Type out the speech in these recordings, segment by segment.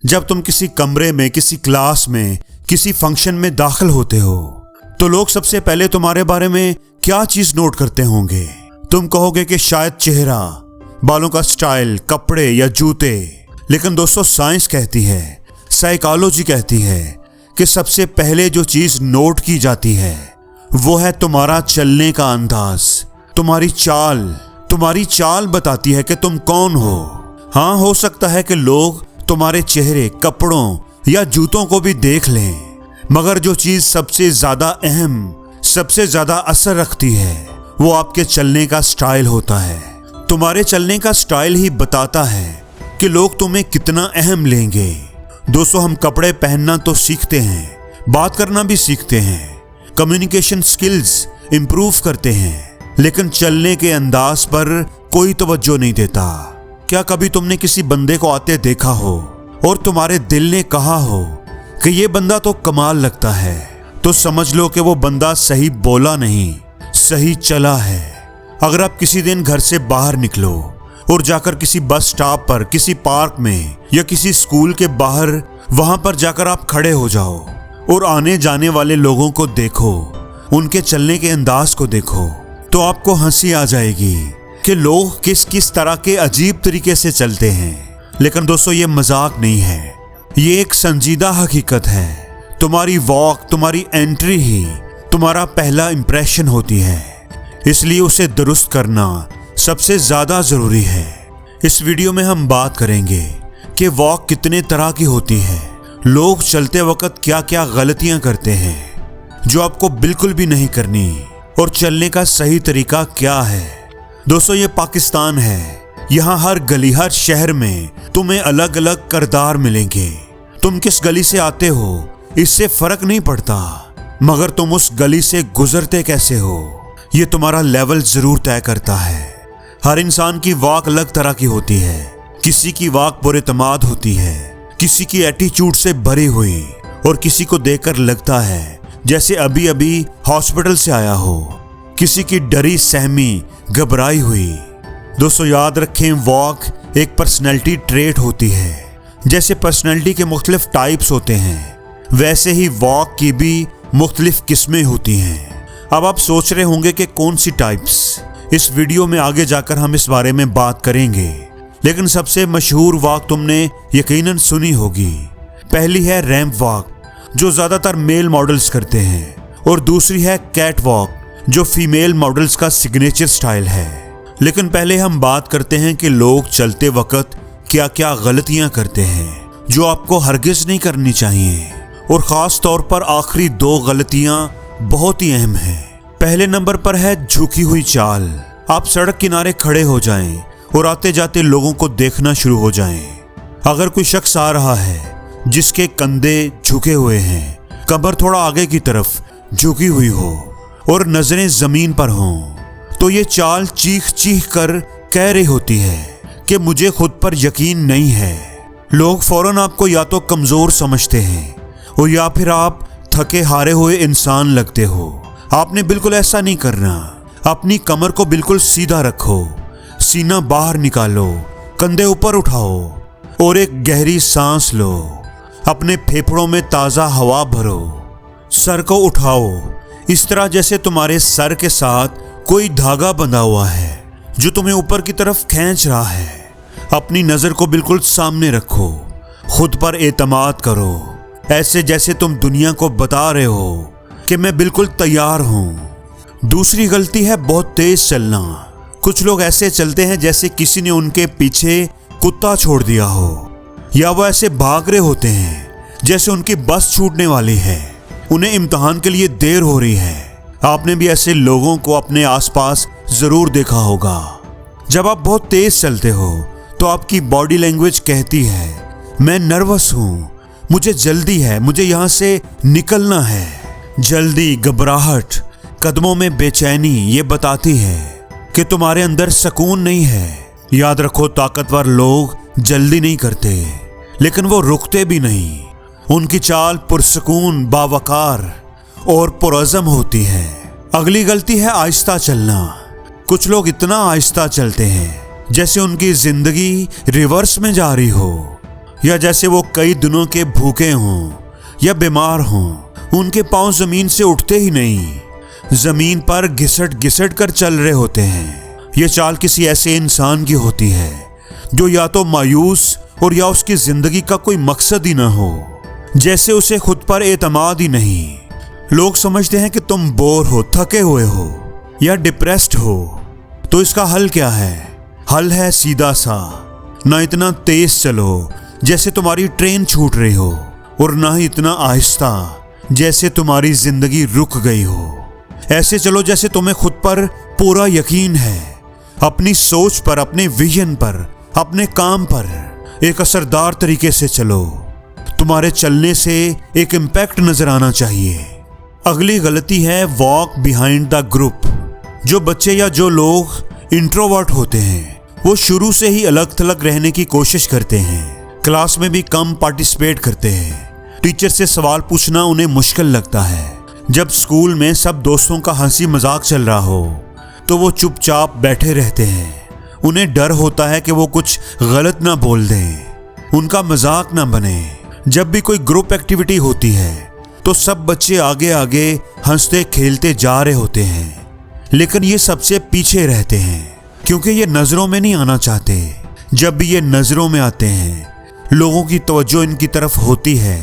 जब तुम किसी कमरे में, किसी क्लास में, किसी फंक्शन में दाखिल होते हो तो लोग सबसे पहले तुम्हारे बारे में क्या चीज नोट करते होंगे? तुम कहोगे कि शायद चेहरा, बालों का स्टाइल, कपड़े या जूते। लेकिन दोस्तों, साइंस कहती है, साइकोलॉजी कहती है कि सबसे पहले जो चीज नोट की जाती है वो है तुम्हारा चलने का अंदाज, तुम्हारी चाल। तुम्हारी चाल बताती है कि तुम कौन हो। हाँ, हो सकता है कि लोग तुम्हारे चेहरे, कपड़ों या जूतों को भी देख लें, मगर जो चीज सबसे ज्यादा अहम, सबसे ज्यादा असर रखती है वो आपके चलने का स्टाइल होता है। तुम्हारे चलने का स्टाइल ही बताता है कि लोग तुम्हें कितना अहम लेंगे। दोस्तों, हम कपड़े पहनना तो सीखते हैं, बात करना भी सीखते हैं, कम्युनिकेशन स्किल्स इंप्रूव करते हैं, लेकिन चलने के अंदाज पर कोई तवज्जो नहीं देता। क्या कभी तुमने किसी बंदे को आते देखा हो और तुम्हारे दिल ने कहा हो कि ये बंदा तो कमाल लगता है, तो समझ लो कि वो बंदा सही बोला नहीं, सही चला है। अगर आप किसी दिन घर से बाहर निकलो और जाकर किसी बस स्टॉप पर, किसी पार्क में या किसी स्कूल के बाहर, वहां पर जाकर आप खड़े हो जाओ और आने जाने वाले लोगों को देखो, उनके चलने के अंदाज को देखो, तो आपको हंसी आ जाएगी कि लोग किस किस तरह के अजीब तरीके से चलते हैं। लेकिन दोस्तों, ये मजाक नहीं है, ये एक संजीदा हकीकत है। तुम्हारी वॉक, तुम्हारी एंट्री ही तुम्हारा पहला इंप्रेशन होती है, इसलिए उसे दुरुस्त करना सबसे ज्यादा जरूरी है। इस वीडियो में हम बात करेंगे कि वॉक कितने तरह की होती है, लोग चलते वक्त क्या क्या गलतियां करते हैं जो आपको बिल्कुल भी नहीं करनी, और चलने का सही तरीका क्या है। दोस्तों, ये पाकिस्तान है, यहाँ हर गली, हर शहर में तुम्हें अलग अलग किरदार मिलेंगे। तुम किस गली से आते हो इससे फर्क नहीं पड़ता, मगर तुम उस गली से गुजरते कैसे हो ये तुम्हारा लेवल जरूर तय करता है। हर इंसान की वॉक अलग तरह की होती है। किसी की वॉक पुरएतमाद होती है, किसी की एटीट्यूड से भरी हुई, और किसी को देखकर लगता है जैसे अभी अभी हॉस्पिटल से आया हो। किसी की डरी सहमी, घबराई हुई। दोस्तों, याद रखें, वॉक एक पर्सनैलिटी ट्रेट होती है। जैसे पर्सनैलिटी के मुख्तलिफ टाइप्स होते हैं, वैसे ही वॉक की भी मुख्तलिफ किस्में होती हैं। अब आप सोच रहे होंगे कि कौन सी टाइप्स। इस वीडियो में आगे जाकर हम इस बारे में बात करेंगे, लेकिन सबसे मशहूर वॉक तुमने यकीनन सुनी होगी। पहली है रैंप वॉक, जो ज्यादातर मेल मॉडल्स करते हैं, और दूसरी है कैट वॉक, जो फीमेल मॉडल्स का सिग्नेचर स्टाइल है। लेकिन पहले हम बात करते हैं कि लोग चलते वक्त क्या क्या गलतियां करते हैं जो आपको हरगिज नहीं करनी चाहिए, और खास तौर पर आखिरी दो गलतियां बहुत ही अहम हैं। पहले नंबर पर है झुकी हुई चाल। आप सड़क किनारे खड़े हो जाएं और आते जाते लोगों को देखना शुरू हो जाएं। अगर कोई शख्स आ रहा है जिसके कंधे झुके हुए हैं, कमर थोड़ा आगे की तरफ झुकी हुई हो और नजरें जमीन पर हों, तो ये चाल चीख चीख कर कह रही होती है कि मुझे खुद पर यकीन नहीं है। लोग फौरन आपको या तो कमजोर समझते हैं और या फिर आप थके हारे हुए इंसान लगते हो। आपने बिल्कुल ऐसा नहीं करना। अपनी कमर को बिल्कुल सीधा रखो, सीना बाहर निकालो, कंधे ऊपर उठाओ और एक गहरी सांस लो। अपने फेफड़ों में ताजा हवा भरो। सर को उठाओ, इस तरह जैसे तुम्हारे सर के साथ कोई धागा बंधा हुआ है जो तुम्हें ऊपर की तरफ खींच रहा है। अपनी नजर को बिल्कुल सामने रखो। खुद पर एतमाद करो, ऐसे जैसे तुम दुनिया को बता रहे हो कि मैं बिल्कुल तैयार हूं। दूसरी गलती है बहुत तेज चलना। कुछ लोग ऐसे चलते हैं जैसे किसी ने उनके पीछे कुत्ता छोड़ दिया हो, या वो ऐसे भाग रहे होते हैं जैसे उनकी बस छूटने वाली है, उन्हें इम्तिहान के लिए देर हो रही है। आपने भी ऐसे लोगों को अपने आसपास जरूर देखा होगा। जब आप बहुत तेज चलते हो तो आपकी बॉडी लैंग्वेज कहती है, मैं नर्वस हूं, मुझे जल्दी है, मुझे यहां से निकलना है। जल्दी, घबराहट, कदमों में बेचैनी ये बताती है कि तुम्हारे अंदर सुकून नहीं है। याद रखो, ताकतवर लोग जल्दी नहीं करते, लेकिन वो रुकते भी नहीं। उनकी चाल पुरसुकून, बावकार और पुरअज़म होती है। अगली गलती है आहिस्ता चलना। कुछ लोग इतना आहिस्ता चलते हैं जैसे उनकी जिंदगी रिवर्स में जा रही हो। या जैसे वो कई दिनों के भूखे हों या बीमार हों, उनके पांव जमीन से उठते ही नहीं, जमीन पर घिसट घिसट कर चल रहे होते हैं। ये चाल किसी ऐसे इंसान की होती है जो या तो मायूस और या उसकी जिंदगी का कोई मकसद ही ना हो, जैसे उसे खुद पर एतमाद ही नहीं। लोग समझते हैं कि तुम बोर हो, थके हुए हो या डिप्रेस्ड हो, तो इसका हल क्या है? हल है सीधा सा, ना इतना तेज चलो जैसे तुम्हारी ट्रेन छूट रही हो, और ना ही इतना आहिस्ता जैसे तुम्हारी जिंदगी रुक गई हो। ऐसे चलो जैसे तुम्हें खुद पर पूरा यकीन है, अपनी सोच पर, अपने विजन पर, अपने काम पर एक असरदार तरीके से चलो। तुम्हारे चलने से एक इम्पैक्ट नजर आना चाहिए। अगली गलती है वॉक बिहाइंड द ग्रुप। जो बच्चे या जो लोग इंट्रोवर्ट होते हैं वो शुरू से ही अलग थलग रहने की कोशिश करते हैं, क्लास में भी कम पार्टिसिपेट करते हैं, टीचर से सवाल पूछना उन्हें मुश्किल लगता है। जब स्कूल में सब दोस्तों का हंसी मजाक चल रहा हो तो वो चुपचाप बैठे रहते हैं। उन्हें डर होता है कि वो कुछ गलत ना बोल दें, उनका मजाक ना बने। जब भी कोई ग्रुप एक्टिविटी होती है तो सब बच्चे आगे आगे हंसते खेलते जा रहे होते हैं, लेकिन ये सबसे पीछे रहते हैं क्योंकि ये नजरों में नहीं आना चाहते। जब भी ये नजरों में आते हैं, लोगों की तवज्जो इनकी तरफ होती है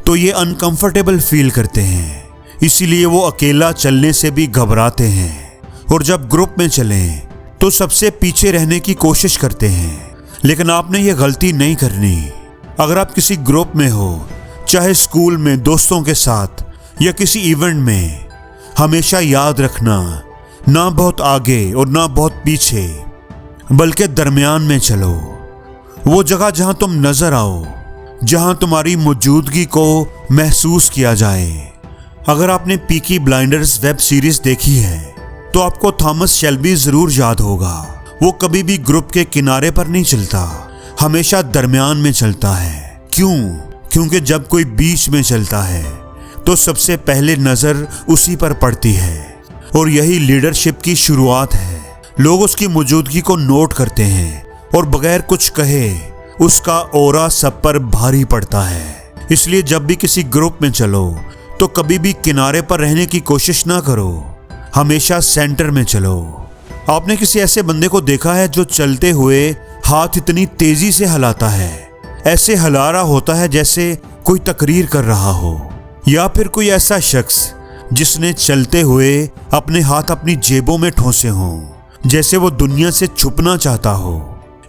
तो ये अनकंफर्टेबल फील करते हैं, इसीलिए वो अकेला चलने से भी घबराते हैं। और जब ग्रुप में चलें तो सबसे पीछे रहने की कोशिश करते हैं, लेकिन आपने ये गलती नहीं करनी। अगर आप किसी ग्रुप में हो, चाहे स्कूल में दोस्तों के साथ या किसी इवेंट में, हमेशा याद रखना, ना बहुत आगे और ना बहुत पीछे, बल्कि दरमियान में चलो। वो जगह जहां तुम नजर आओ, जहां तुम्हारी मौजूदगी को महसूस किया जाए। अगर आपने पीकी ब्लाइंडर्स वेब सीरीज देखी है तो आपको थॉमस शेल्बी जरूर याद होगा। वो कभी भी ग्रुप के किनारे पर नहीं चलता, हमेशा दरमियान में चलता है। क्यों? क्योंकि जब कोई बीच में चलता है तो सबसे पहले नजर उसी पर पड़ती है, और यही लीडरशिप की शुरुआत है। लोग उसकी मौजूदगी को नोट करते हैं और बगैर कुछ कहे उसका ऑरा सब पर भारी पड़ता है। इसलिए जब भी किसी ग्रुप में चलो तो कभी भी किनारे पर रहने की कोशिश ना करो, हमेशा सेंटर में चलो। आपने किसी ऐसे बंदे को देखा है जो चलते हुए हाथ इतनी तेजी से हिलाता है, ऐसे हिला रहा होता है जैसे कोई तकरीर कर रहा हो, या फिर कोई ऐसा शख्स जिसने चलते हुए अपने हाथ अपनी जेबों में ठोंसे हों, जैसे वो दुनिया से छुपना चाहता हो।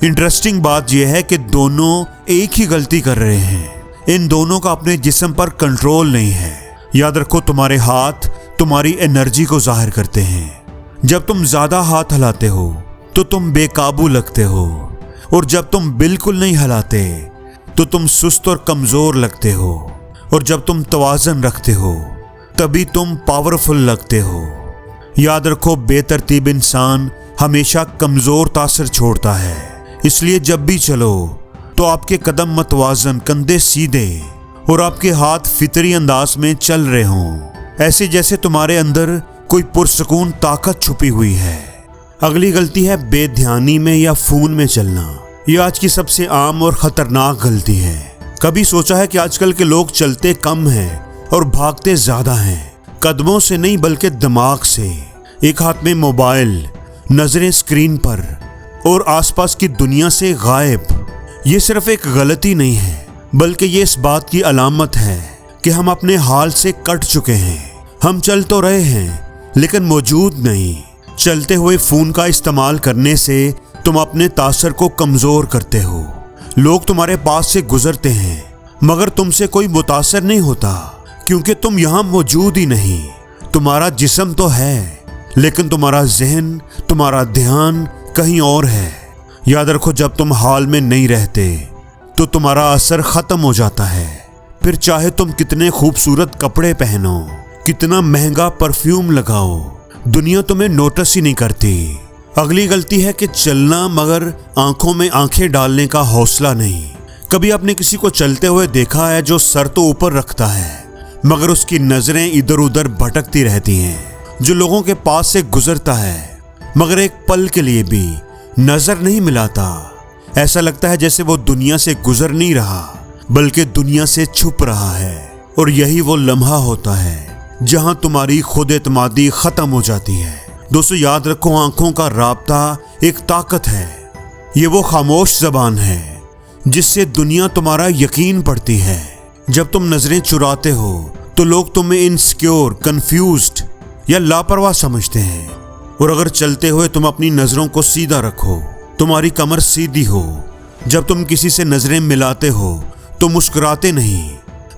इंटरेस्टिंग बात यह है कि दोनों एक ही गलती कर रहे हैं, इन दोनों का अपने जिस्म पर कंट्रोल नहीं है। याद रखो, तुम्हारे हाथ तुम्हारी एनर्जी को जाहिर करते हैं। जब तुम ज्यादा हाथ हिलाते हो तो तुम बेकाबू लगते हो, और जब तुम बिल्कुल नहीं हिलाते तो तुम सुस्त और कमजोर लगते हो, और जब तुम तवाज़न रखते हो तभी तुम पावरफुल लगते हो। याद रखो, बेतरतीब इंसान हमेशा कमजोर तासर छोड़ता है। इसलिए जब भी चलो तो आपके कदम मतवाजन, कंधे सीधे और आपके हाथ फितरी अंदाज में चल रहे हों, ऐसे जैसे तुम्हारे अंदर कोई पुरसकून ताकत छुपी हुई है। अगली गलती है बेध्यानी में या फोन में चलना। यह आज की सबसे आम और खतरनाक गलती है। कभी सोचा है कि आजकल के लोग चलते कम हैं और भागते ज्यादा हैं, कदमों से नहीं बल्कि दिमाग से। एक हाथ में मोबाइल, नजरें स्क्रीन पर और आसपास की दुनिया से गायब। ये सिर्फ एक गलती नहीं है, बल्कि ये इस बात की अलामत है कि हम अपने हाल से कट चुके हैं। हम चल तो रहे हैं लेकिन मौजूद नहीं। चलते हुए फोन का इस्तेमाल करने से तुम अपने तासर को कमजोर करते हो। लोग तुम्हारे पास से गुजरते हैं मगर तुमसे कोई मुतासर नहीं होता, क्योंकि तुम यहाँ मौजूद ही नहीं। तुम्हारा जिस्म तो है लेकिन तुम्हारा जहन, तुम्हारा ध्यान कहीं और है। याद रखो, जब तुम हाल में नहीं रहते तो तुम्हारा असर खत्म हो जाता है। फिर चाहे तुम कितने खूबसूरत कपड़े पहनो, कितना महंगा परफ्यूम लगाओ, दुनिया तुम्हें नोटिस ही नहीं करती। अगली गलती है कि चलना मगर आंखों में आंखें डालने का हौसला नहीं। कभी आपने किसी को चलते हुए देखा है जो सर तो ऊपर रखता है मगर उसकी नजरें इधर उधर भटकती रहती हैं, जो लोगों के पास से गुजरता है मगर एक पल के लिए भी नजर नहीं मिलाता। ऐसा लगता है जैसे वो दुनिया से गुजर नहीं रहा बल्कि दुनिया से छुप रहा है। और यही वो लम्हा होता है जहां तुम्हारी खुद एतमादी खत्म हो जाती है। दोस्तों याद रखो, आंखों का राब्ता एक ताकत है। ये वो खामोश जबान है जिससे दुनिया तुम्हारा यकीन पड़ती है। जब तुम नजरें चुराते हो तो लोग तुम्हें इनसिक्योर, कंफ्यूज्ड या लापरवाह समझते हैं। और अगर चलते हुए तुम अपनी नजरों को सीधा रखो, तुम्हारी कमर सीधी हो, जब तुम किसी से नजरें मिलाते हो तो मुस्कुराते नहीं,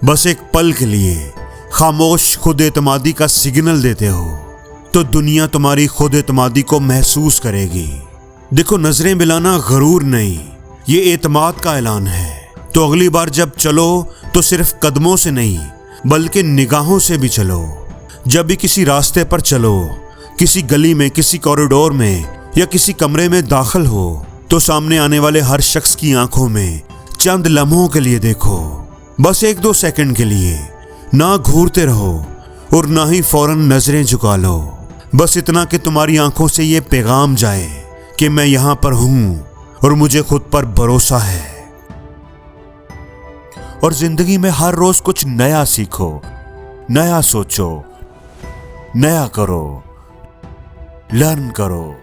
बस एक पल के लिए खामोश खुद एतमादी का सिग्नल देते हो, तो दुनिया तुम्हारी खुद एतमादी को महसूस करेगी। देखो, नजरें मिलाना गरूर नहीं, ये एतमाद का ऐलान है। तो अगली बार जब चलो तो सिर्फ कदमों से नहीं बल्कि निगाहों से भी चलो। जब भी किसी रास्ते पर चलो, किसी गली में, किसी कॉरिडोर में या किसी कमरे में दाखिल हो, तो सामने आने वाले हर शख्स की आंखों में चंद लम्हों के लिए देखो, बस 1-2 सेकंड के लिए। ना घूरते रहो और ना ही फौरन नजरें झुका लो। बस इतना कि तुम्हारी आंखों से ये पैगाम जाए कि मैं यहां पर हूं और मुझे खुद पर भरोसा है। और जिंदगी में हर रोज कुछ नया सीखो, नया सोचो, नया करो, लर्न करो।